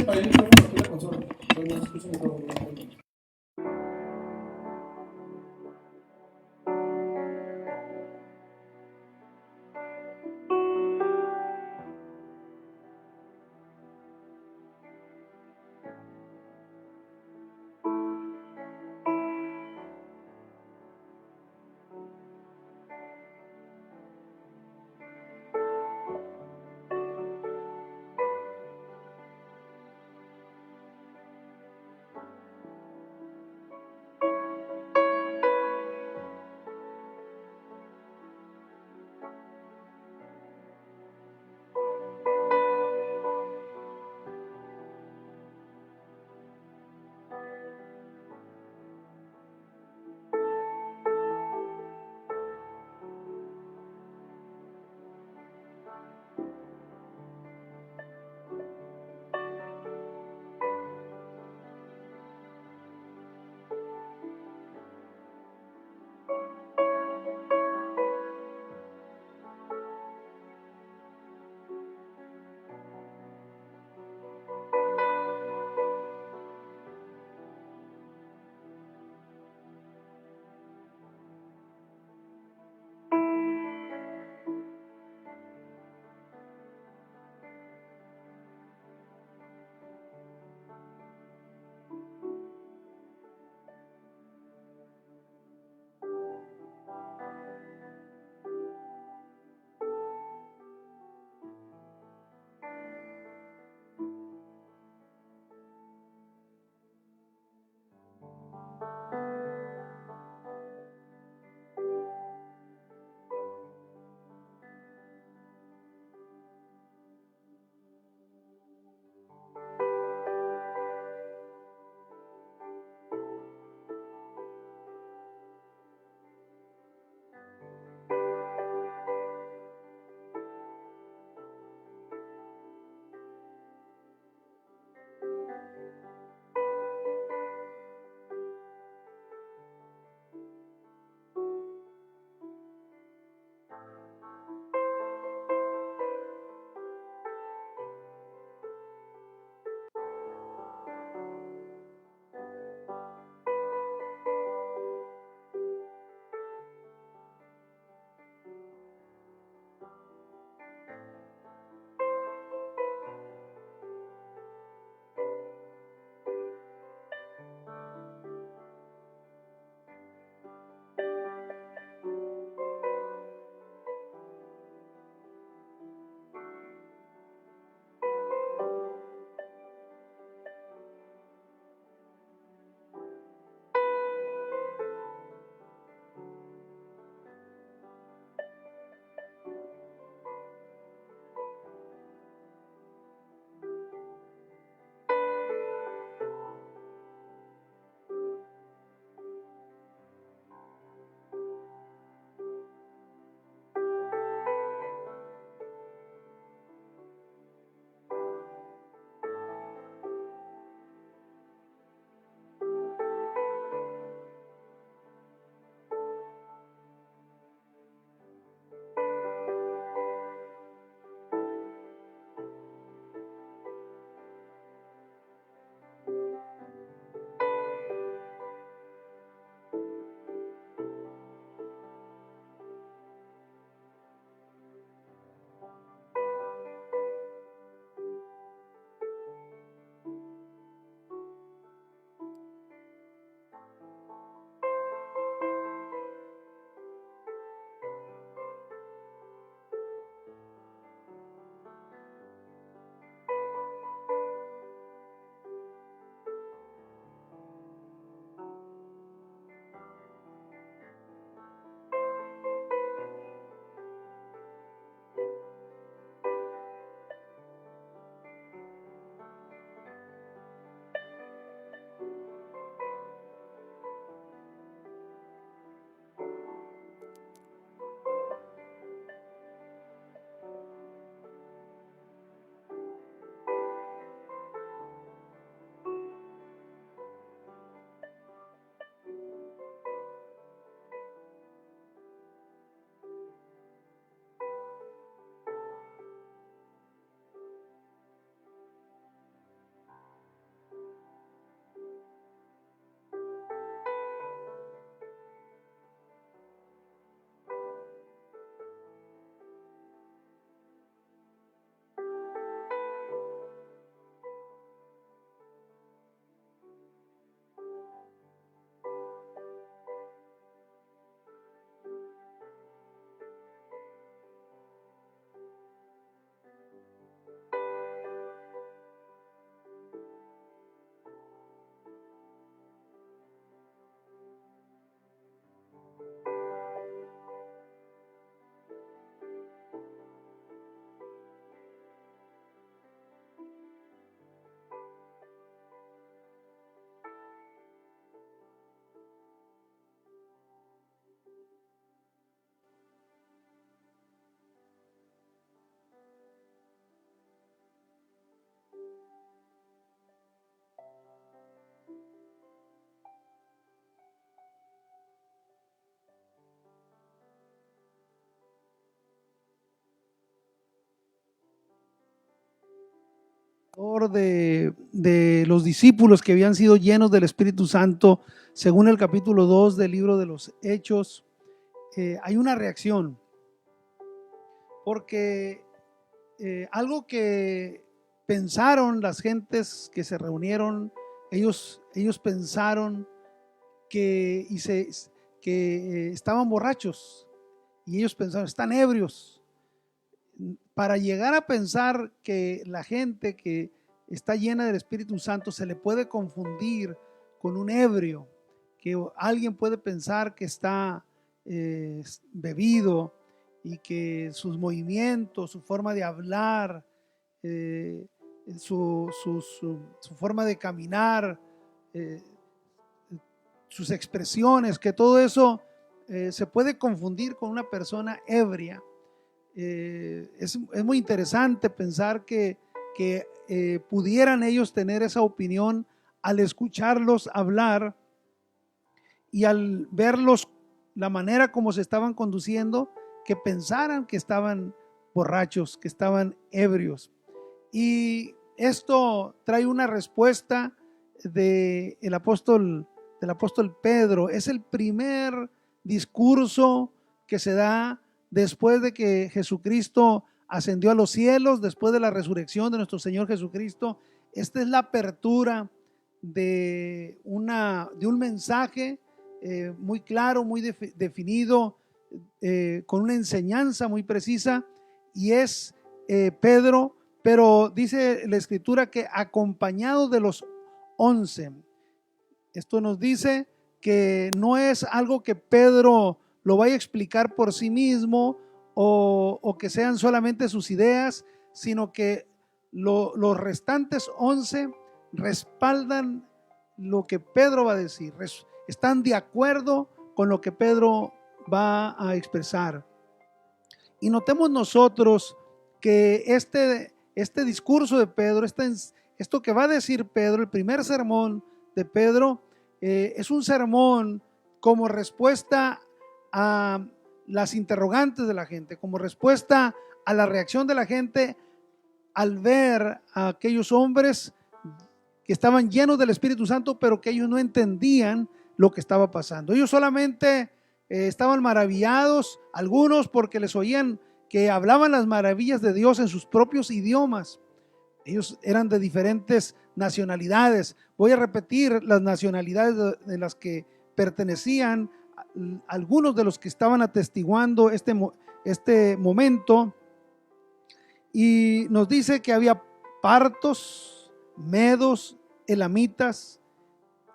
apagué el micrófono aquí en la consola. Entonces no se escucha el micrófono. de los discípulos que habían sido llenos del Espíritu Santo, según el capítulo 2 del libro de los Hechos, hay una reacción, porque algo que pensaron las gentes que se reunieron, ellos pensaron que, que estaban borrachos, y ellos pensaron, están ebrios. Para llegar a pensar que la gente que está llena del Espíritu Santo se le puede confundir con un ebrio, que alguien puede pensar que está bebido, y que sus movimientos, su forma de hablar, su forma de caminar, eh, sus expresiones, que todo eso se puede confundir con una persona ebria. Es muy interesante pensar que pudieran ellos tener esa opinión al escucharlos hablar y al verlos, la manera como se estaban conduciendo, que pensaran que estaban borrachos, que estaban ebrios. Y esto trae una respuesta del apóstol Pedro. Es el primer discurso que se da después de que Jesucristo ascendió a los cielos, después de la resurrección de nuestro Señor Jesucristo. Esta es la apertura de un mensaje muy claro, muy definido, con una enseñanza muy precisa, y es Pedro, pero dice la Escritura que acompañado de los 11. Esto nos dice que no es algo que Pedro lo vaya a explicar por sí mismo, o que sean solamente sus ideas, sino que los restantes 11 respaldan lo que Pedro va a decir, están de acuerdo con lo que Pedro va a expresar. Y notemos nosotros que este discurso de Pedro, esto que va a decir Pedro, el primer sermón de Pedro, es un sermón como respuesta a las interrogantes de la gente, como respuesta a la reacción de la gente al ver a aquellos hombres que estaban llenos del Espíritu Santo, pero que ellos no entendían lo que estaba pasando. Ellos solamente estaban maravillados, algunos porque les oían que hablaban las maravillas de Dios en sus propios idiomas. Ellos eran de diferentes nacionalidades. Voy a repetir las nacionalidades de las que pertenecían algunos de los que estaban atestiguando este momento. Y nos dice que había partos, medos, elamitas,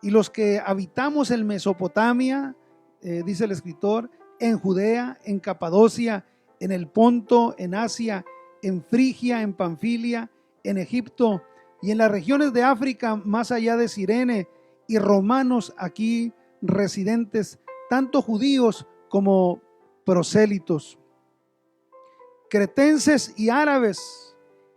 y los que habitamos en Mesopotamia, dice el escritor, en Judea, en Capadocia, en el Ponto, en Asia, en Frigia, en Panfilia, en Egipto y en las regiones de África más allá de Cirene, y romanos aquí residentes, tanto judíos como prosélitos, cretenses y árabes,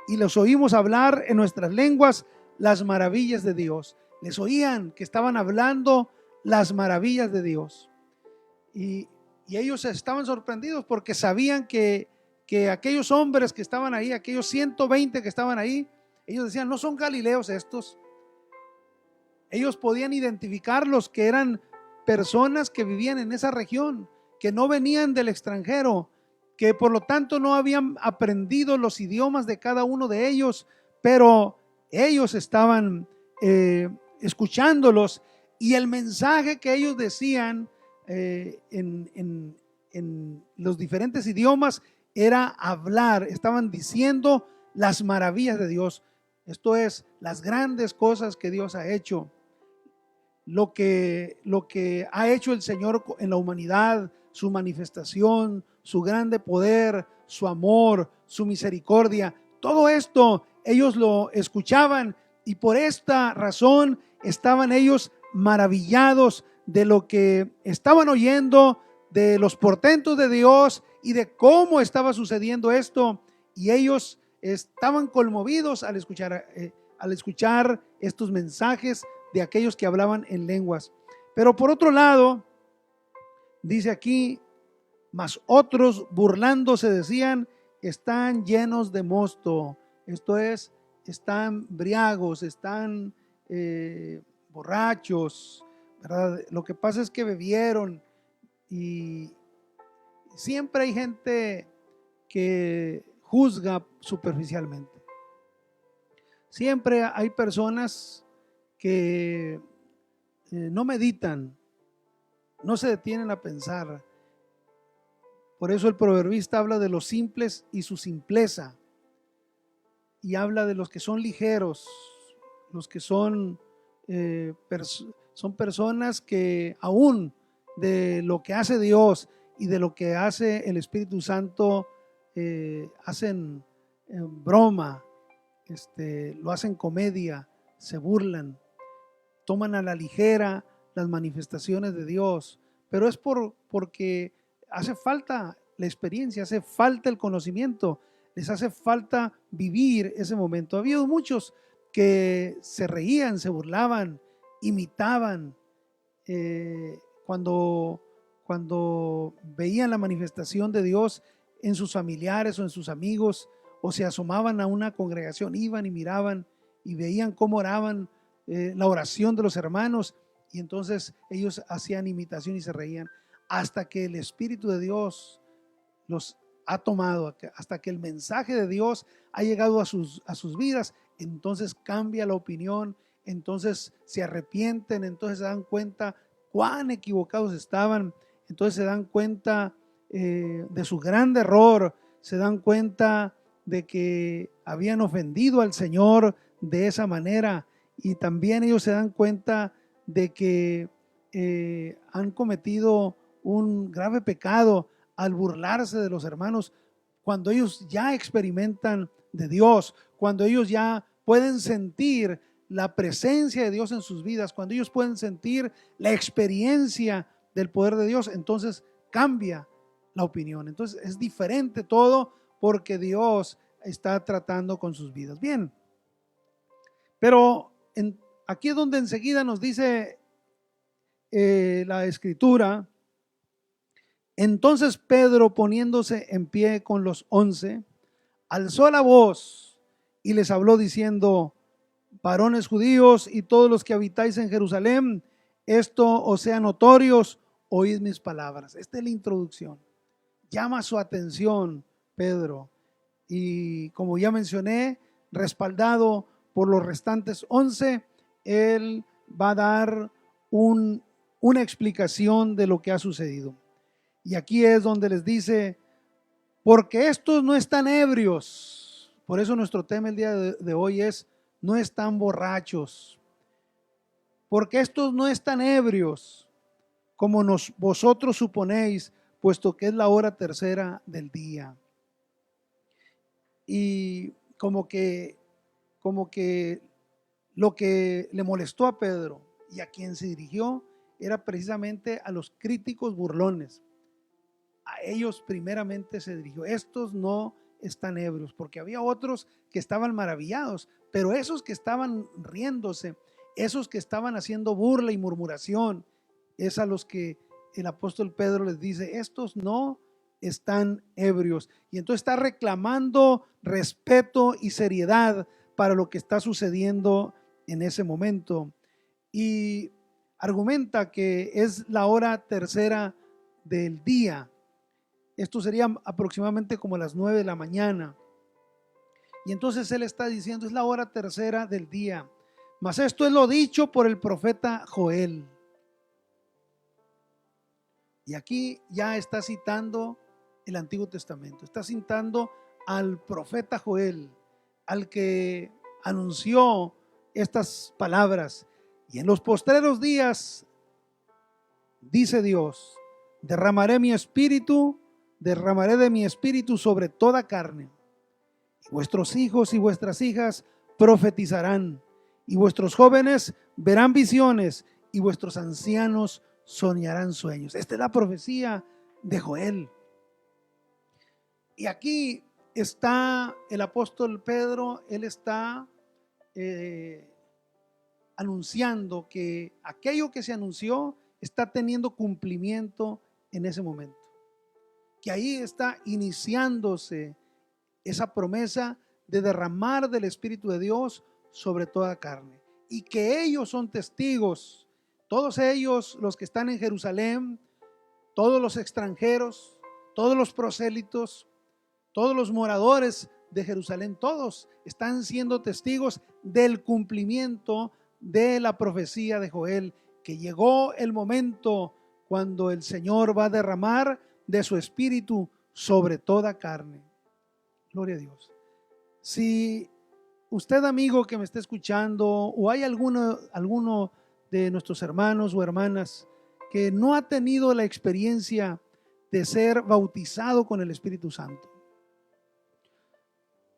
y los oímos hablar en nuestras lenguas las maravillas de Dios. Les oían que estaban hablando las maravillas de Dios, y ellos estaban sorprendidos porque sabían que aquellos hombres que estaban ahí, aquellos 120 que estaban ahí, ellos decían, no son galileos estos. Ellos podían identificarlos, que eran personas que vivían en esa región, que no venían del extranjero, que por lo tanto no habían aprendido los idiomas de cada uno de ellos, pero ellos estaban escuchándolos, y el mensaje que ellos decían en los diferentes idiomas era hablar, estaban diciendo las maravillas de Dios. Esto es, las grandes cosas que Dios ha hecho, lo que ha hecho el Señor en la humanidad, su manifestación, su grande poder, su amor, su misericordia. Todo esto ellos lo escuchaban, y por esta razón estaban ellos maravillados de lo que estaban oyendo, de los portentos de Dios y de cómo estaba sucediendo esto. Y ellos estaban conmovidos al escuchar estos mensajes de aquellos que hablaban en lenguas. Pero por otro lado, dice aquí, mas otros burlándose decían, están llenos de mosto. Esto es, están briagos, están borrachos, ¿verdad? Lo que pasa es que bebieron, y siempre hay gente que juzga superficialmente. Siempre hay personas que no meditan, no se detienen a pensar. Por eso el proverbista habla de los simples y su simpleza, y habla de los que son ligeros, los que son, son personas que aún de lo que hace Dios y de lo que hace el Espíritu Santo hacen broma, lo hacen comedia, se burlan, toman a la ligera las manifestaciones de Dios, pero es porque hace falta la experiencia, hace falta el conocimiento, les hace falta vivir ese momento. Ha habido muchos que se reían, se burlaban, imitaban, cuando veían la manifestación de Dios en sus familiares o en sus amigos, o se asomaban a una congregación, iban y miraban y veían cómo oraban, la oración de los hermanos, y entonces ellos hacían imitación y se reían, hasta que el Espíritu de Dios los ha tomado, hasta que el mensaje de Dios ha llegado a sus vidas. Entonces cambia la opinión, entonces se arrepienten, entonces se dan cuenta cuán equivocados estaban, entonces se dan cuenta de su gran error, se dan cuenta de que habían ofendido al Señor de esa manera, y también ellos se dan cuenta de que han cometido un grave pecado al burlarse de los hermanos, cuando ellos ya experimentan de Dios, cuando ellos ya pueden sentir la presencia de Dios en sus vidas, cuando ellos pueden sentir la experiencia del poder de Dios, entonces cambia la opinión. Entonces es diferente todo porque Dios está tratando con sus vidas. Bien, pero aquí es donde enseguida nos dice la escritura. Entonces Pedro, poniéndose en pie con los 11, alzó la voz y les habló diciendo: varones judíos y todos los que habitáis en Jerusalén, esto os sea notorios, oíd mis palabras. Esta es la introducción. Llama su atención Pedro, y como ya mencioné, respaldado por los restantes 11, él va a dar una explicación de lo que ha sucedido. Y aquí es donde les dice: porque estos no están ebrios. Por eso nuestro tema el día de hoy es: no están borrachos. Porque estos no están ebrios, como vosotros suponéis, puesto que es la hora tercera del día. Y como que lo que le molestó a Pedro y a quien se dirigió era precisamente a los críticos burlones. A ellos primeramente se dirigió: estos no están ebrios, porque había otros que estaban maravillados, pero esos que estaban riéndose, esos que estaban haciendo burla y murmuración, es a los que el apóstol Pedro les dice: estos no están ebrios. Y entonces está reclamando respeto y seriedad para lo que está sucediendo en ese momento, y argumenta que es la hora tercera del día. Esto sería aproximadamente como las 9 de la mañana. Y entonces él está diciendo: es la hora tercera del día. Mas esto es lo dicho por el profeta Joel. Y aquí ya está citando el Antiguo Testamento. Está citando al profeta Joel, al que anunció estas palabras. Y en los postreros días, dice Dios, derramaré de mi espíritu sobre toda carne. Y vuestros hijos y vuestras hijas profetizarán, y vuestros jóvenes verán visiones, y vuestros ancianos soñarán sueños. Esta es la profecía de Joel. Y aquí está el apóstol Pedro. Él está anunciando que aquello que se anunció está teniendo cumplimiento en ese momento, que ahí está iniciándose esa promesa de derramar del Espíritu de Dios sobre toda carne. Y que ellos son testigos, todos ellos, los que están en Jerusalén, todos los extranjeros, todos los prosélitos, todos los moradores de Jerusalén, todos están siendo testigos del cumplimiento de la profecía de Joel, que llegó el momento cuando el Señor va a derramar de su Espíritu sobre toda carne. Gloria a Dios. Si usted, amigo que me está escuchando, o hay alguno de nuestros hermanos o hermanas que no ha tenido la experiencia de ser bautizado con el Espíritu Santo,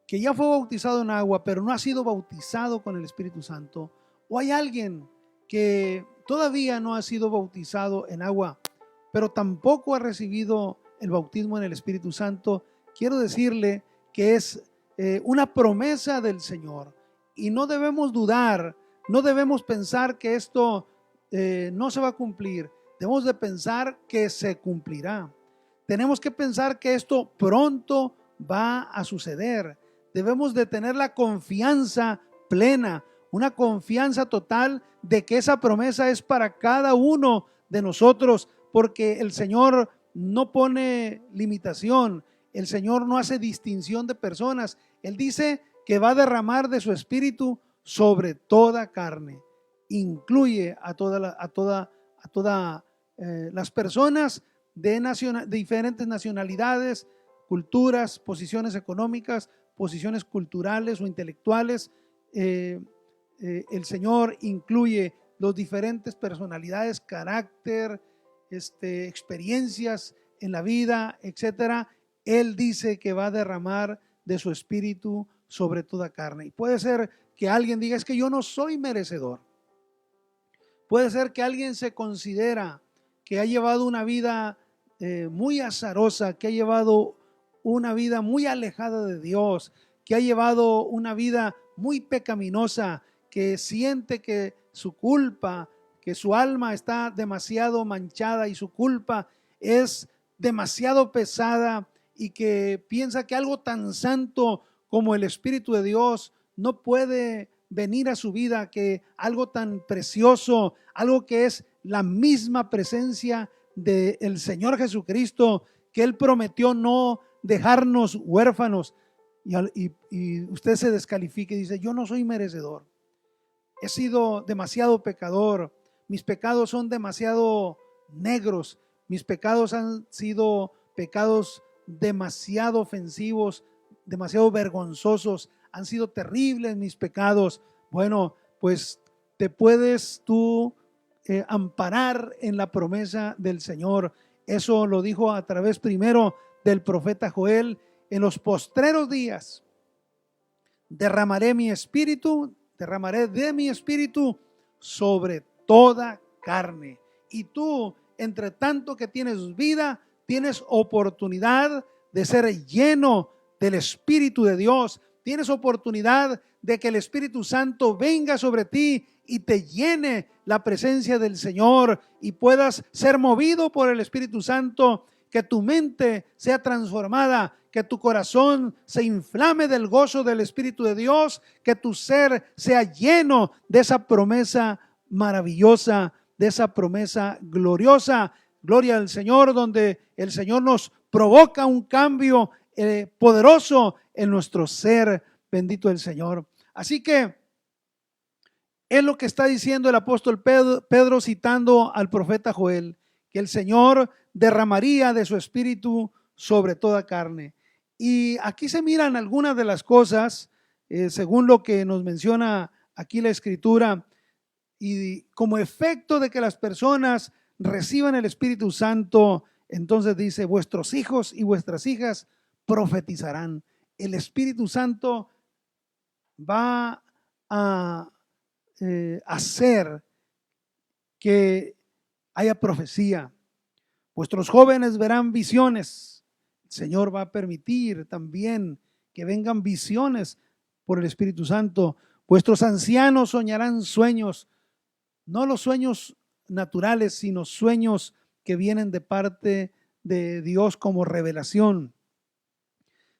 que ya fue bautizado en agua, pero no ha sido bautizado con el Espíritu Santo, o hay alguien que todavía no ha sido bautizado en agua, pero tampoco ha recibido el bautismo en el Espíritu Santo, quiero decirle que es una promesa del Señor y no debemos dudar, no debemos pensar que esto no se va a cumplir. Debemos de pensar que se cumplirá. Tenemos que pensar que esto pronto va a suceder. Debemos de tener la confianza plena, una confianza total de que esa promesa es para cada uno de nosotros, porque el Señor no pone limitación, el Señor no hace distinción de personas. Él dice que va a derramar de su Espíritu sobre toda carne. Incluye a todas las personas de diferentes nacionalidades, culturas, posiciones económicas, posiciones culturales o intelectuales. El Señor incluye las diferentes personalidades, carácter, experiencias en la vida, etcétera. Él dice que va a derramar de su Espíritu sobre toda carne. Y puede ser que alguien diga, es que yo no soy merecedor. Puede ser que alguien se considera que ha llevado una vida muy azarosa, que ha llevado una vida muy alejada de Dios, que ha llevado una vida muy pecaminosa, que siente que su culpa, que su alma está demasiado manchada y su culpa es demasiado pesada, y que piensa que algo tan santo como el Espíritu de Dios no puede venir a su vida, que algo tan precioso, algo que es la misma presencia del Señor Jesucristo, que Él prometió no dejarnos huérfanos, y usted se descalifica y dice, yo no soy merecedor, he sido demasiado pecador, mis pecados son demasiado negros, mis pecados han sido pecados demasiado ofensivos, demasiado vergonzosos, han sido terribles mis pecados. Bueno, pues te puedes tú amparar en la promesa del Señor. Eso lo dijo a través primero del profeta Joel: en los postreros días derramaré de mi espíritu sobre toda carne. Y tú, entre tanto que tienes vida, tienes oportunidad de ser lleno del Espíritu de Dios. Tienes oportunidad de que el Espíritu Santo venga sobre ti y te llene la presencia del Señor y puedas ser movido por el Espíritu Santo, que tu mente sea transformada, que tu corazón se inflame del gozo del Espíritu de Dios, que tu ser sea lleno de esa promesa maravillosa, de esa promesa gloriosa. Gloria al Señor, donde el Señor nos provoca un cambio poderoso en nuestro ser. Bendito el Señor. Así que es lo que está diciendo el apóstol Pedro citando al profeta Joel, que el Señor derramaría de su Espíritu sobre toda carne. Y aquí se miran algunas de las cosas, según lo que nos menciona aquí la Escritura, y como efecto de que las personas reciban el Espíritu Santo, entonces dice, vuestros hijos y vuestras hijas profetizarán. El Espíritu Santo va a hacer que haya profecía. Vuestros jóvenes verán visiones. El Señor va a permitir también que vengan visiones por el Espíritu Santo. Vuestros ancianos soñarán sueños, no los sueños naturales, sino sueños que vienen de parte de Dios como revelación.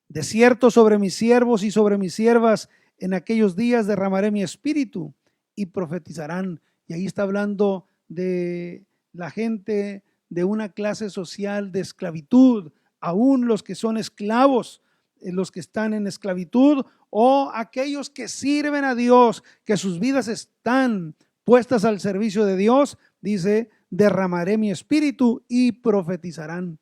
De cierto, sobre mis siervos y sobre mis siervas en aquellos días derramaré mi espíritu y profetizarán. Y ahí está hablando de la gente de una clase social de esclavitud, aún los que son esclavos, los que están en esclavitud, o aquellos que sirven a Dios, que sus vidas están puestas al servicio de Dios. Dice, derramaré mi espíritu y profetizarán.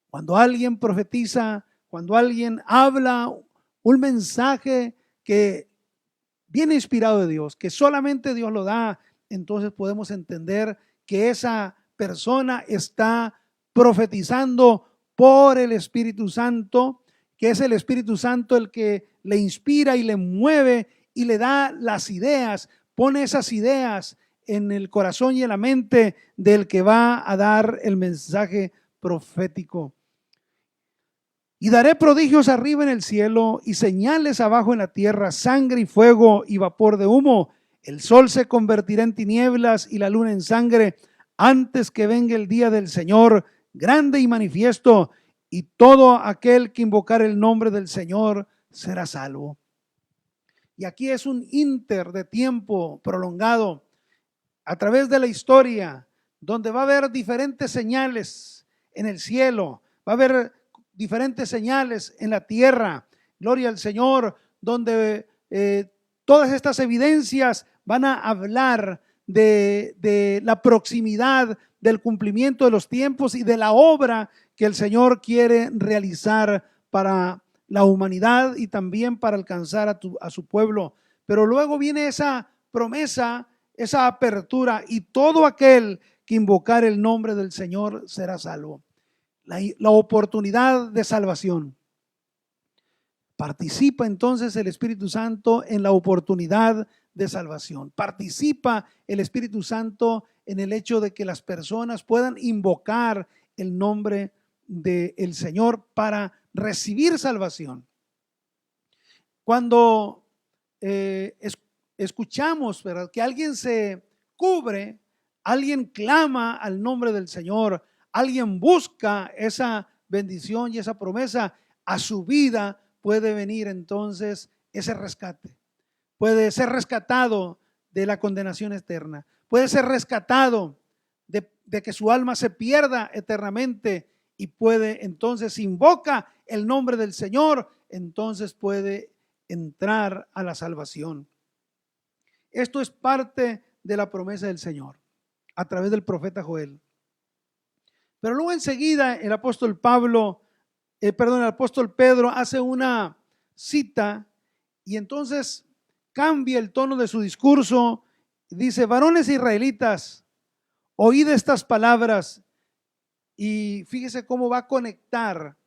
Cuando alguien profetiza, cuando alguien habla un mensaje que viene inspirado de Dios, que solamente Dios lo da, entonces podemos entender que esa persona está profetizando por el Espíritu Santo, que es el Espíritu Santo el que le inspira y le mueve y le da las ideas, pone esas ideas en el corazón y en la mente del que va a dar el mensaje profético. Y daré prodigios arriba en el cielo y señales abajo en la tierra, sangre y fuego y vapor de humo. El sol se convertirá en tinieblas y la luna en sangre antes que venga el día del Señor, grande y manifiesto, y todo aquel que invocar el nombre del Señor será salvo. Y aquí es un inter de tiempo prolongado a través de la historia, donde va a haber diferentes señales en el cielo, va a haber diferentes señales en la tierra, gloria al Señor, donde todas estas evidencias van a hablar de la proximidad del cumplimiento de los tiempos y de la obra que el Señor quiere realizar para la humanidad y también para alcanzar a su pueblo. Pero luego viene esa promesa, esa apertura, y todo aquel que invocar el nombre del Señor será salvo. La oportunidad de salvación. Participa entonces el Espíritu Santo en la oportunidad de salvación. Participa el Espíritu Santo en el hecho de que las personas puedan invocar el nombre del Señor para recibir salvación. Cuando escuchamos, ¿verdad?, que alguien se cubre, alguien clama al nombre del Señor, alguien busca esa bendición y esa promesa, a su vida puede venir entonces ese rescate. Puede ser rescatado de la condenación eterna. Puede ser rescatado de que su alma se pierda eternamente, y puede entonces, si invoca el nombre del Señor, entonces puede entrar a la salvación. Esto es parte de la promesa del Señor a través del profeta Joel. Pero luego enseguida el apóstol Pedro hace una cita y entonces cambia el tono de su discurso. Dice: varones israelitas, oíd estas palabras. Y fíjese cómo va a conectar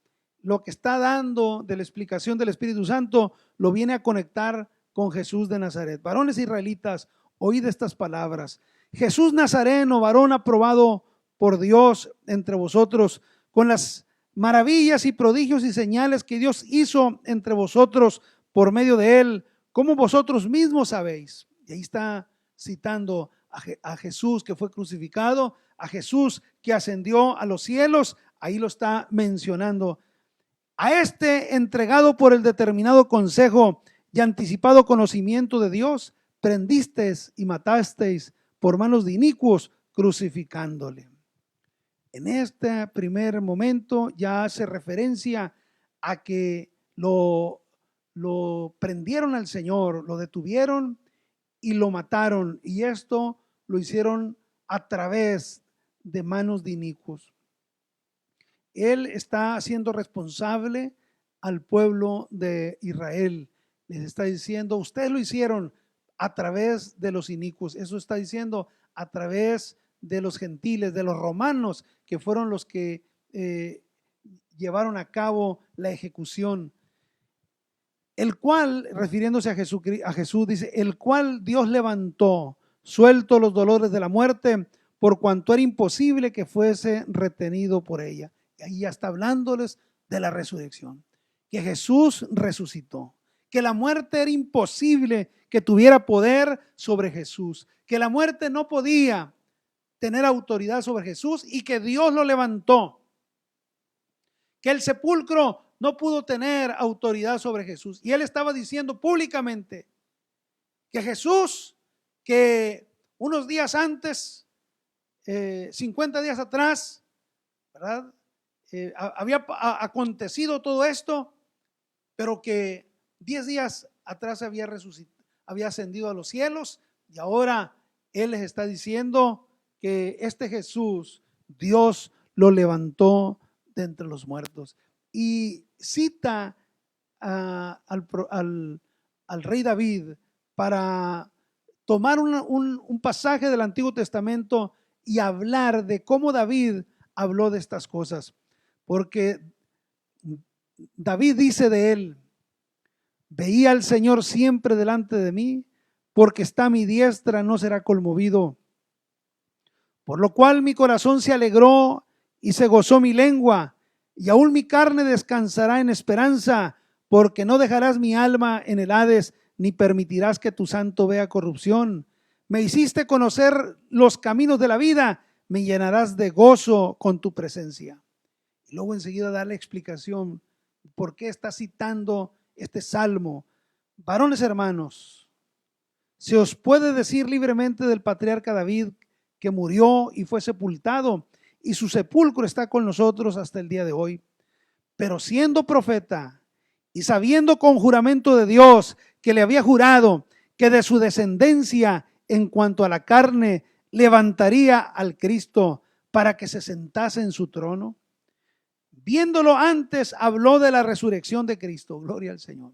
lo que está dando de la explicación del Espíritu Santo, lo viene a conectar con Jesús de Nazaret. Varones israelitas, oíd estas palabras. Jesús Nazareno, varón aprobado por Dios entre vosotros, con las maravillas y prodigios y señales que Dios hizo entre vosotros por medio de él, como vosotros mismos sabéis. Y ahí está citando a Jesús que fue crucificado, a Jesús que ascendió a los cielos. Ahí lo está mencionando. A este, entregado por el determinado consejo y anticipado conocimiento de Dios, prendisteis y matasteis por manos de inicuos, crucificándole. En este primer momento ya hace referencia a que lo prendieron al Señor, lo detuvieron y lo mataron, y esto lo hicieron a través de manos de inicuos. Él está haciendo responsable al pueblo de Israel. Les está diciendo: ustedes lo hicieron a través de los inicuos. Eso está diciendo a través de los gentiles, de los romanos, que fueron los que llevaron a cabo la ejecución. El cual, refiriéndose a Jesús, dice: el cual Dios levantó, suelto los dolores de la muerte, por cuanto era imposible que fuese retenido por ella. Y ahí ya está hablándoles de la resurrección, que Jesús resucitó, que la muerte era imposible que tuviera poder sobre Jesús, que la muerte no podía tener autoridad sobre Jesús y que Dios lo levantó, que el sepulcro no pudo tener autoridad sobre Jesús. Y él estaba diciendo públicamente que Jesús, que unos días antes, 50 días atrás, ¿verdad? Había acontecido todo esto, pero que 10 días atrás había resucitado, había ascendido a los cielos, y ahora él les está diciendo que este Jesús, Dios lo levantó de entre los muertos. Y cita al rey David para tomar un pasaje del Antiguo Testamento y hablar de cómo David habló de estas cosas. Porque David dice de él: veía al Señor siempre delante de mí, porque está a mi diestra, no será conmovido. Por lo cual mi corazón se alegró y se gozó mi lengua, y aún mi carne descansará en esperanza, porque no dejarás mi alma en el Hades, ni permitirás que tu santo vea corrupción. Me hiciste conocer los caminos de la vida, me llenarás de gozo con tu presencia. Y luego enseguida da la explicación por qué está citando este salmo. Varones hermanos, se os puede decir libremente del patriarca David, que murió y fue sepultado, y su sepulcro está con nosotros hasta el día de hoy. Pero siendo profeta y sabiendo con juramento de Dios que le había jurado que de su descendencia en cuanto a la carne levantaría al Cristo para que se sentase en su trono, viéndolo antes habló de la resurrección de Cristo. Gloria al Señor.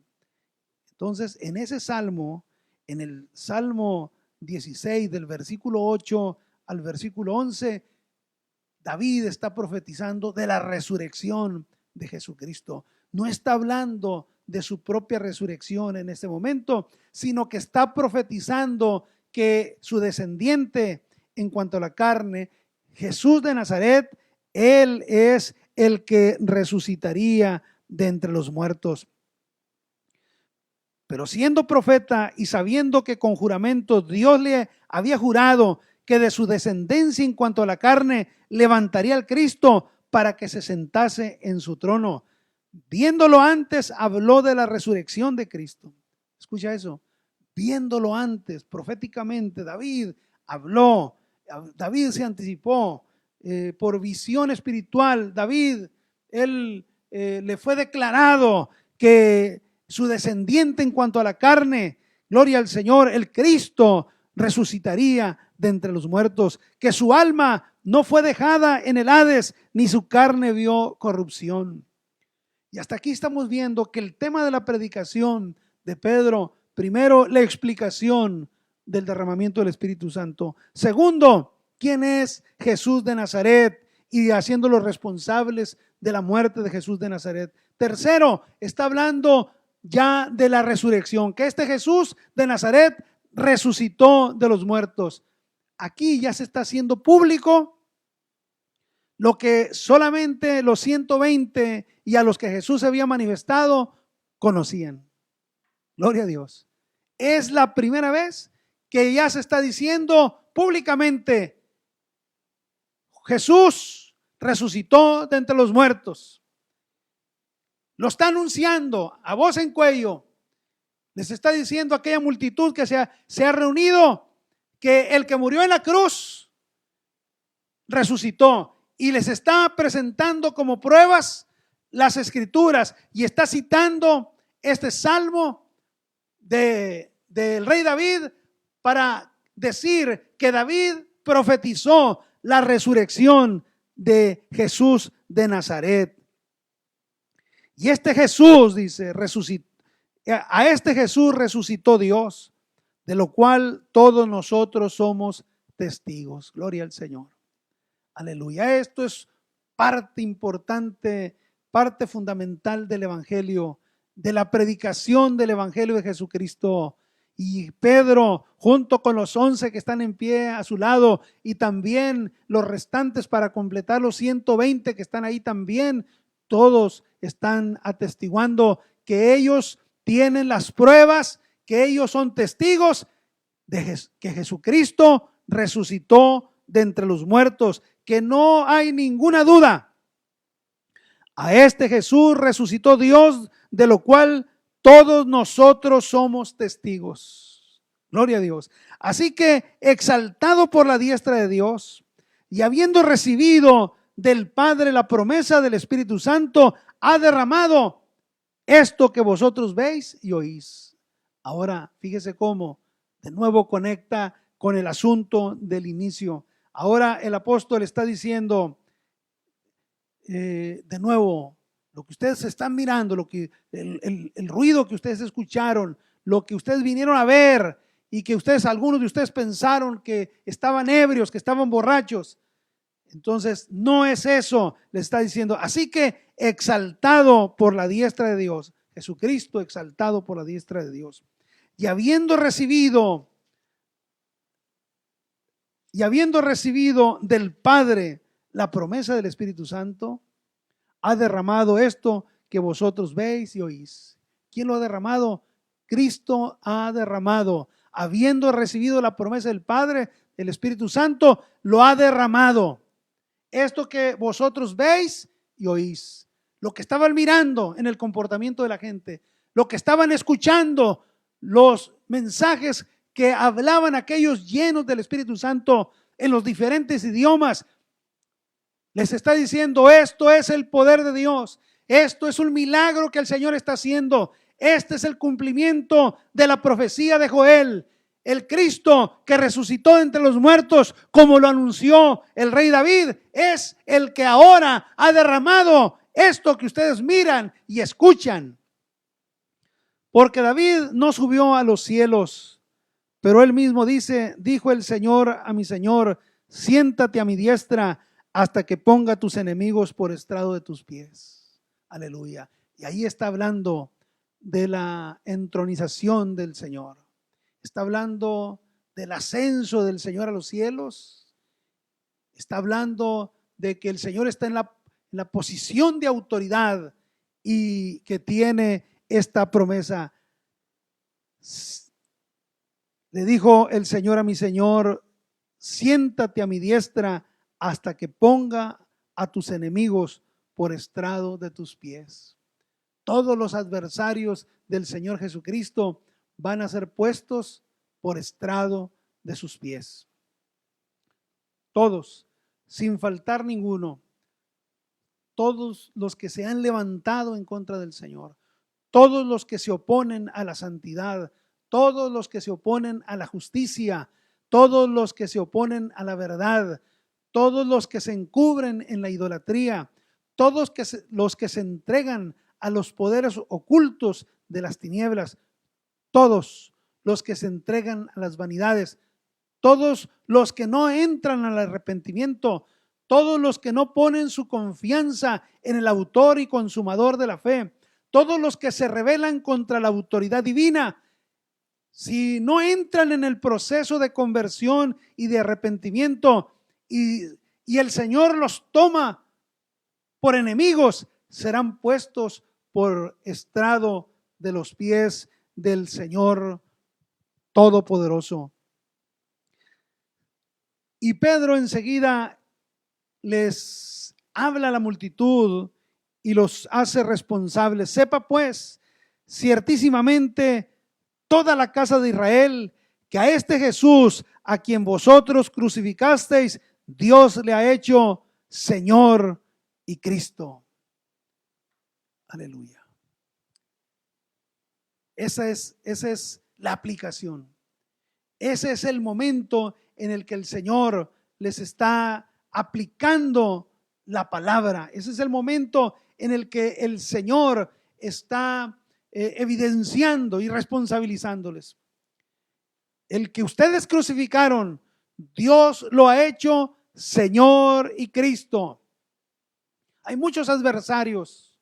Entonces, en ese salmo, en el Salmo 16, del versículo 8 al versículo 11, David está profetizando de la resurrección de Jesucristo. No está hablando de su propia resurrección en este momento, sino que está profetizando que su descendiente en cuanto a la carne, Jesús de Nazaret, él es el que resucitaría de entre los muertos. Pero siendo profeta y sabiendo que con juramento Dios le había jurado que de su descendencia en cuanto a la carne levantaría al Cristo para que se sentase en su trono, viéndolo antes habló de la resurrección de Cristo. Escucha eso, viéndolo antes, proféticamente David habló, David se anticipó por visión espiritual. David, él le fue declarado que su descendiente en cuanto a la carne, gloria al Señor, el Cristo resucitaría de entre los muertos, que su alma no fue dejada en el Hades, ni su carne vio corrupción. Y hasta aquí estamos viendo que el tema de la predicación de Pedro, primero, la explicación del derramamiento del Espíritu Santo. Segundo, ¿quién es Jesús de Nazaret? Y haciéndolos responsables de la muerte de Jesús de Nazaret. Tercero, está hablando ya de la resurrección, que este Jesús de Nazaret resucitó de los muertos. Aquí ya se está haciendo público lo que solamente los 120 y a los que Jesús había manifestado conocían. Gloria a Dios. Es la primera vez que ya se está diciendo públicamente: Jesús resucitó de entre los muertos. Lo está anunciando a voz en cuello. Les está diciendo a aquella multitud que se ha reunido que el que murió en la cruz resucitó. Y les está presentando como pruebas las escrituras. Y está citando este salmo del rey David para decir que David profetizó la resurrección de Jesús de Nazaret. Y este Jesús, dice, a este Jesús resucitó Dios, de lo cual todos nosotros somos testigos. Gloria al Señor. Aleluya. Esto es parte importante, parte fundamental del Evangelio, de la predicación del Evangelio de Jesucristo. Y Pedro, junto con los 11 que están en pie a su lado, y también los restantes para completar los 120 que están ahí también, todos están atestiguando que ellos tienen las pruebas, que ellos son testigos de que Jesucristo resucitó de entre los muertos, que no hay ninguna duda. A este Jesús resucitó Dios, de lo cual todos nosotros somos testigos. Gloria a Dios. Así que, exaltado por la diestra de Dios y habiendo recibido del Padre la promesa del Espíritu Santo, ha derramado esto que vosotros veis y oís. Ahora, fíjese cómo de nuevo conecta con el asunto del inicio. Ahora el apóstol está diciendo, de nuevo, lo que ustedes están mirando, lo que el ruido que ustedes escucharon, lo que ustedes vinieron a ver y que ustedes, algunos de ustedes pensaron que estaban ebrios, que estaban borrachos. Entonces no es eso, le está diciendo. Así que exaltado por la diestra de Dios, Jesucristo exaltado por la diestra de Dios, y habiendo recibido del Padre la promesa del Espíritu Santo, ha derramado esto que vosotros veis y oís. ¿Quién lo ha derramado? Cristo ha derramado. Habiendo recibido la promesa del Padre, el Espíritu Santo, lo ha derramado. Esto que vosotros veis y oís. Lo que estaban mirando en el comportamiento de la gente, lo que estaban escuchando, los mensajes que hablaban aquellos llenos del Espíritu Santo en los diferentes idiomas. Les está diciendo, esto es el poder de Dios. Esto es un milagro que el Señor está haciendo. Este es el cumplimiento de la profecía de Joel. El Cristo que resucitó entre los muertos, como lo anunció el rey David, es el que ahora ha derramado esto que ustedes miran y escuchan. Porque David no subió a los cielos, pero él mismo dijo el Señor a mi Señor, siéntate a mi diestra hasta que ponga tus enemigos por estrado de tus pies. Aleluya. Y ahí está hablando de la entronización del Señor. Está hablando del ascenso del Señor a los cielos. Está hablando de que el Señor está en la posición de autoridad y que tiene esta promesa. Le dijo el Señor a mi Señor, siéntate a mi diestra hasta que ponga a tus enemigos por estrado de tus pies. Todos los adversarios del Señor Jesucristo van a ser puestos por estrado de sus pies. Todos, sin faltar ninguno. Todos los que se han levantado en contra del Señor. Todos los que se oponen a la santidad. Todos los que se oponen a la justicia. Todos los que se oponen a la verdad. Todos los que se encubren en la idolatría. Todos los que se entregan a los poderes ocultos de las tinieblas. Todos los que se entregan a las vanidades, todos los que no entran al arrepentimiento, todos los que no ponen su confianza en el autor y consumador de la fe, todos los que se rebelan contra la autoridad divina, si no entran en el proceso de conversión y de arrepentimiento y el Señor los toma por enemigos, serán puestos por estrado de los pies del Señor Todopoderoso. Y Pedro enseguida les habla a la multitud y los hace responsables. Sepa pues ciertísimamente toda la casa de Israel que a este Jesús, a quien vosotros crucificasteis, Dios le ha hecho Señor y Cristo. Aleluya. Esa es la aplicación. Ese es el momento en el que el Señor les está aplicando la palabra. Ese es el momento en el que el Señor está evidenciando y responsabilizándoles. El que ustedes crucificaron, Dios lo ha hecho Señor y Cristo. Hay muchos adversarios.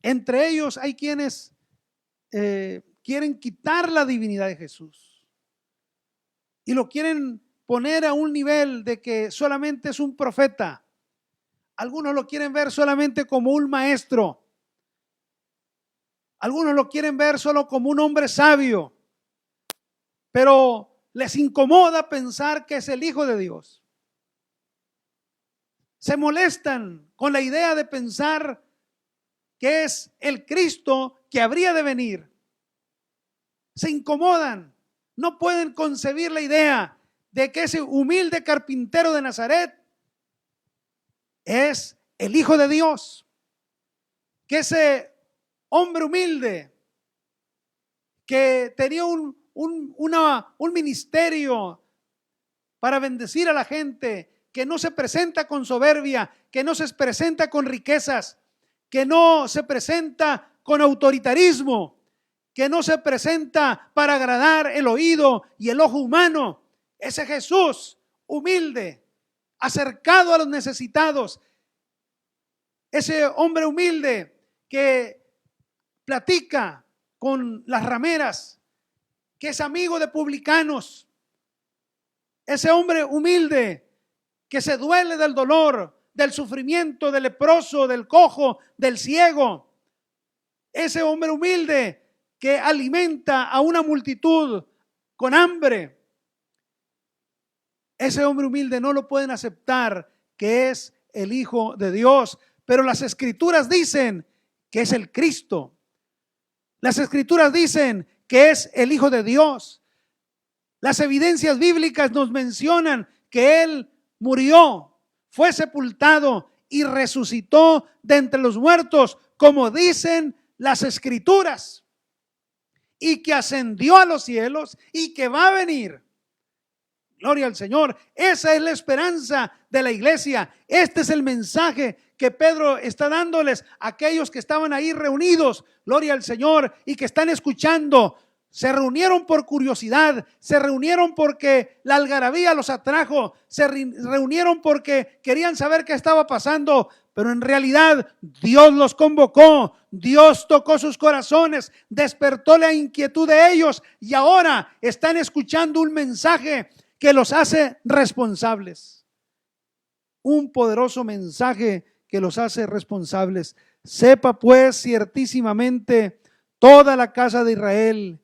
Entre ellos hay quienes quieren quitar la divinidad de Jesús y lo quieren poner a un nivel de que solamente es un profeta. Algunos lo quieren ver solamente como un maestro. Algunos lo quieren ver solo como un hombre sabio, pero les incomoda pensar que es el Hijo de Dios. Se molestan con la idea de pensar que es el Cristo que habría de venir, se incomodan, no pueden concebir la idea de que ese humilde carpintero de Nazaret es el Hijo de Dios, que ese hombre humilde que tenía un ministerio para bendecir a la gente, que no se presenta con soberbia, que no se presenta con riquezas, que no se presenta con autoritarismo, que no se presenta para agradar el oído y el ojo humano. Ese Jesús humilde, acercado a los necesitados, ese hombre humilde que platica con las rameras, que es amigo de publicanos, ese hombre humilde que se duele del dolor, del sufrimiento, del leproso, del cojo, del ciego, ese hombre humilde que alimenta a una multitud con hambre. Ese hombre humilde no lo pueden aceptar, que es el Hijo de Dios, pero las Escrituras dicen que es el Cristo. Las Escrituras dicen que es el Hijo de Dios. Las evidencias bíblicas nos mencionan que Él murió, fue sepultado y resucitó de entre los muertos, como dicen las Escrituras, y que ascendió a los cielos y que va a venir. Gloria al Señor. Esa es la esperanza de la iglesia. Este es el mensaje que Pedro está dándoles a aquellos que estaban ahí reunidos. Gloria al Señor. Y que están escuchando. Se reunieron por curiosidad. Se reunieron porque la algarabía los atrajo. Se reunieron porque querían saber qué estaba pasando. Pero en realidad Dios los convocó. Dios tocó sus corazones. Despertó la inquietud de ellos. Y ahora están escuchando un mensaje que los hace responsables. Un poderoso mensaje que los hace responsables. Sepa pues ciertísimamente toda la casa de Israel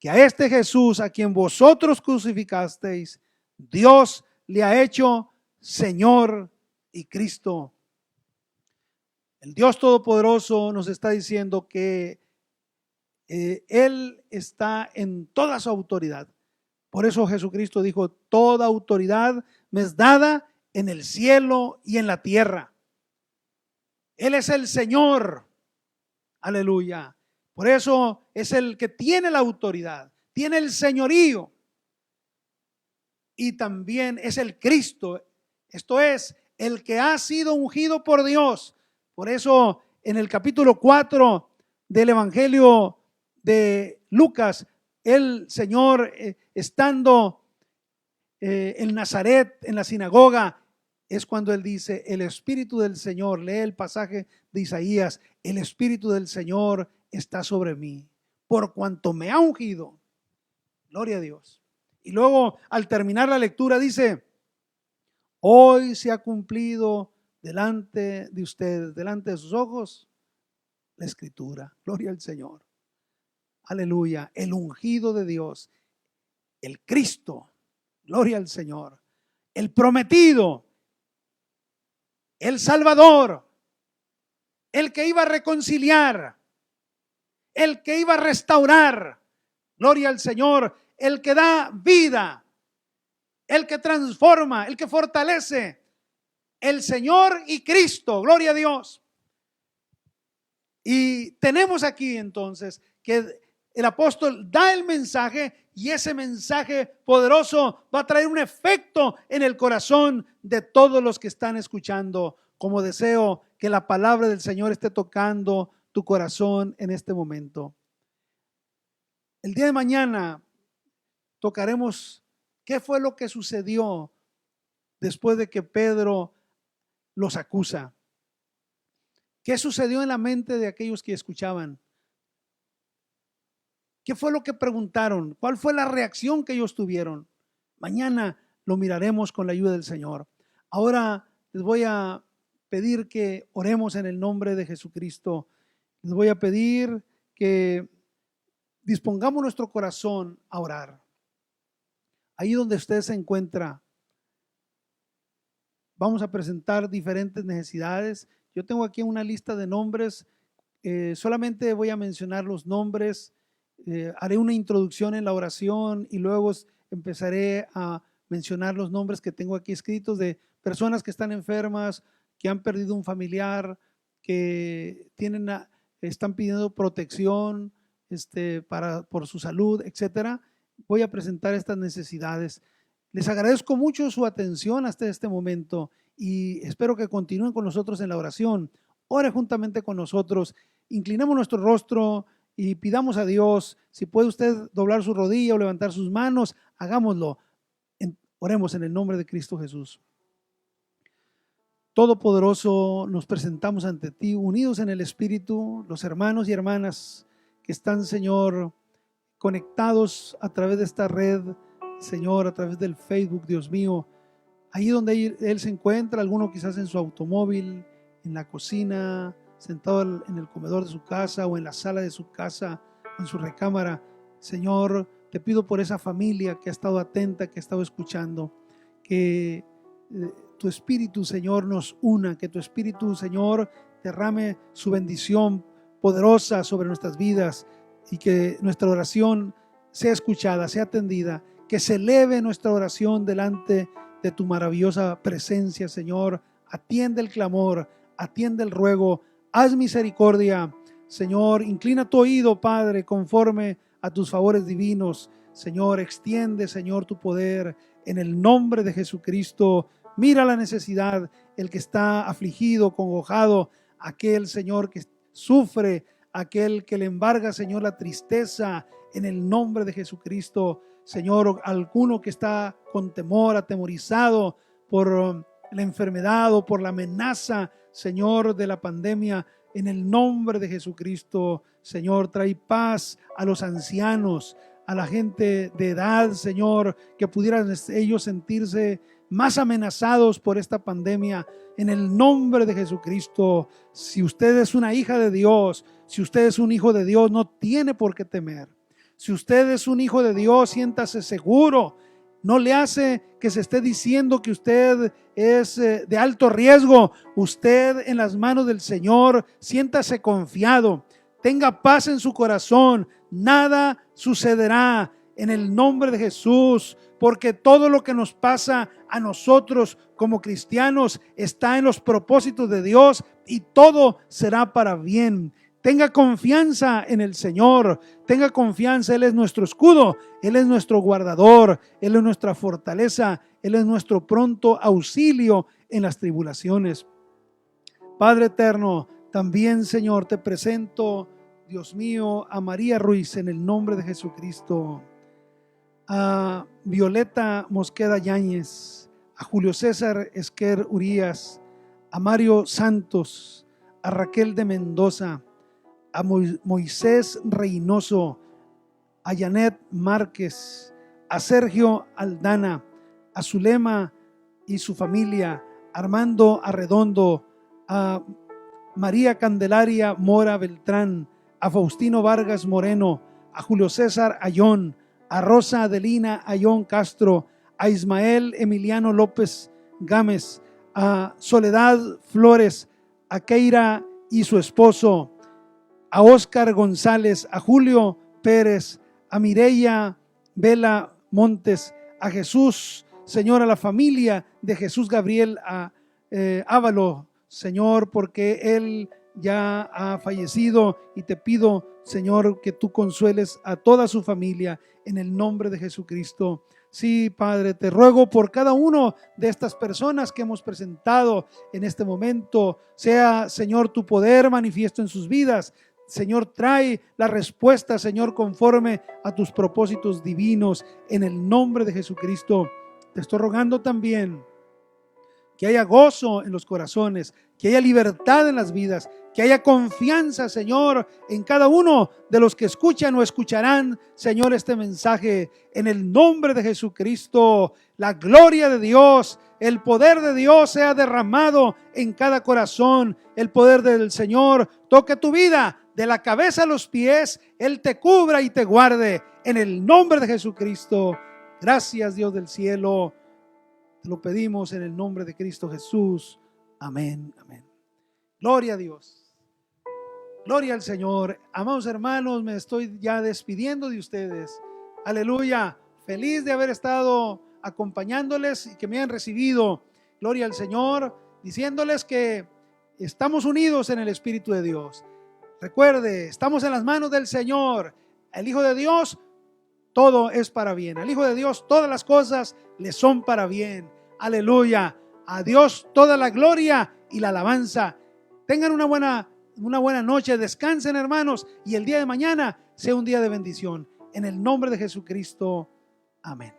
que a este Jesús, a quien vosotros crucificasteis, Dios le ha hecho Señor y Cristo. El Dios Todopoderoso nos está diciendo que Él está en toda su autoridad. Por eso Jesucristo dijo: toda autoridad me es dada en el cielo y en la tierra. Él es el Señor. Aleluya. Por eso es el que tiene la autoridad, tiene el señorío. Y también es el Cristo. Esto es, el que ha sido ungido por Dios. Por eso en el capítulo 4 del Evangelio de Lucas, el Señor estando en Nazaret, en la sinagoga, es cuando Él dice: el Espíritu del Señor, lee el pasaje de Isaías, el Espíritu del Señor está sobre mí, por cuanto me ha ungido. Gloria a Dios. Y luego al terminar la lectura dice: hoy se ha cumplido delante de ustedes, delante de sus ojos, la Escritura. Gloria al Señor. Aleluya. El ungido de Dios, el Cristo, gloria al Señor, el prometido, el Salvador, el que iba a reconciliar, el que iba a restaurar, gloria al Señor, el que da vida, el que transforma, el que fortalece, el Señor y Cristo, gloria a Dios. Y tenemos aquí entonces que el apóstol da el mensaje, y ese mensaje poderoso va a traer un efecto en el corazón de todos los que están escuchando. Como deseo que la palabra del Señor esté tocando tu corazón en este momento. El día de mañana tocaremos qué fue lo que sucedió después de que Pedro los acusa. ¿Qué sucedió en la mente de aquellos que escuchaban? ¿Qué fue lo que preguntaron? ¿Cuál fue la reacción que ellos tuvieron? Mañana lo miraremos con la ayuda del Señor. Ahora les voy a pedir que oremos en el nombre de Jesucristo. Les voy a pedir que dispongamos nuestro corazón a orar. Ahí donde usted se encuentra, vamos a presentar diferentes necesidades. Yo tengo aquí una lista de nombres Solamente voy a mencionar los nombres, haré una introducción en la oración y luego empezaré a mencionar los nombres que tengo aquí escritos de personas que están enfermas, que han perdido un familiar, que están pidiendo protección por su salud, etcétera. Voy a presentar estas necesidades. Les agradezco mucho su atención hasta este momento y espero que continúen con nosotros en la oración. Ore juntamente con nosotros, inclinemos nuestro rostro y pidamos a Dios. Si puede usted doblar su rodilla o levantar sus manos, hagámoslo. Oremos en el nombre de Cristo Jesús. Todopoderoso, nos presentamos ante ti, unidos en el Espíritu, los hermanos y hermanas que están, Señor, conectados a través de esta red, Señor, a través del Facebook, Dios mío, ahí donde él se encuentra, alguno quizás en su automóvil, en la cocina, sentado en el comedor de su casa o en la sala de su casa, en su recámara. Señor, te pido por esa familia que ha estado atenta, que ha estado escuchando, que tu Espíritu, Señor, nos una, que tu Espíritu, Señor, derrame su bendición poderosa sobre nuestras vidas y que nuestra oración sea escuchada, sea atendida, que se eleve nuestra oración delante de tu maravillosa presencia, Señor. Atiende el clamor, atiende el ruego, haz misericordia, Señor. Inclina tu oído, Padre, conforme a tus favores divinos, Señor. Extiende, Señor, tu poder en el nombre de Jesucristo. Mira la necesidad, el que está afligido, congojado, aquel, Señor, que sufre, aquel que le embarga, Señor, la tristeza, en el nombre de Jesucristo. Señor, alguno que está con temor, atemorizado por la enfermedad o por la amenaza, Señor, de la pandemia, en el nombre de Jesucristo, Señor, trae paz a los ancianos, a la gente de edad, Señor, que pudieran ellos sentirse más amenazados por esta pandemia, en el nombre de Jesucristo. Si usted es una hija de Dios, si usted es un hijo de Dios, no tiene por qué temer. Si usted es un hijo de Dios, siéntase seguro. No le hace que se esté diciendo que usted es de alto riesgo. Usted en las manos del Señor, siéntase confiado. Tenga paz en su corazón. Nada sucederá en el nombre de Jesús, porque todo lo que nos pasa a nosotros como cristianos está en los propósitos de Dios y todo será para bien. Tenga confianza en el Señor, tenga confianza, Él es nuestro escudo, Él es nuestro guardador, Él es nuestra fortaleza, Él es nuestro pronto auxilio en las tribulaciones. Padre eterno, también, Señor, te presento, Dios mío, a María Ruiz en el nombre de Jesucristo, a Violeta Mosqueda Yáñez, a Julio César Esquer Urías, a Mario Santos, a Raquel de Mendoza, a Moisés Reynoso, a Janet Márquez, a Sergio Aldana, a Zulema y su familia, Armando Arredondo, a María Candelaria Mora Beltrán, a Faustino Vargas Moreno, a Julio César Ayón, a Rosa Adelina Ayón Castro, a Ismael Emiliano López Gámez, a Soledad Flores, a Keira y su esposo, a Óscar González, a Julio Pérez, a Mireya Vela Montes, a Jesús, Señor, a la familia de Jesús Gabriel Ávalo, Señor, porque él ya ha fallecido, y te pido, Señor, que tú consueles a toda su familia en el nombre de Jesucristo. Sí, Padre, te ruego por cada uno de estas personas que hemos presentado en este momento, sea, Señor, tu poder manifiesto en sus vidas. Señor, trae la respuesta, Señor, conforme a tus propósitos divinos en el nombre de Jesucristo. Te estoy rogando también que haya gozo en los corazones, que haya libertad en las vidas, que haya confianza, Señor, en cada uno de los que escuchan o escucharán, Señor, este mensaje. En el nombre de Jesucristo, la gloria de Dios, el poder de Dios sea derramado en cada corazón. El poder del Señor toque tu vida de la cabeza a los pies. Él te cubra y te guarde en el nombre de Jesucristo. Gracias, Dios del cielo. Te lo pedimos en el nombre de Cristo Jesús. Amén, amén. Gloria a Dios. Gloria al Señor. Amados hermanos, me estoy ya despidiendo de ustedes. Aleluya. Feliz de haber estado acompañándoles y que me hayan recibido. Gloria al Señor, diciéndoles que estamos unidos en el Espíritu de Dios. Recuerde, estamos en las manos del Señor. El Hijo de Dios, todo es para bien. Al Hijo de Dios, todas las cosas le son para bien. Aleluya. A Dios toda la gloria y la alabanza. Tengan una buena noche. Descansen, hermanos. Y el día de mañana sea un día de bendición. En el nombre de Jesucristo. Amén.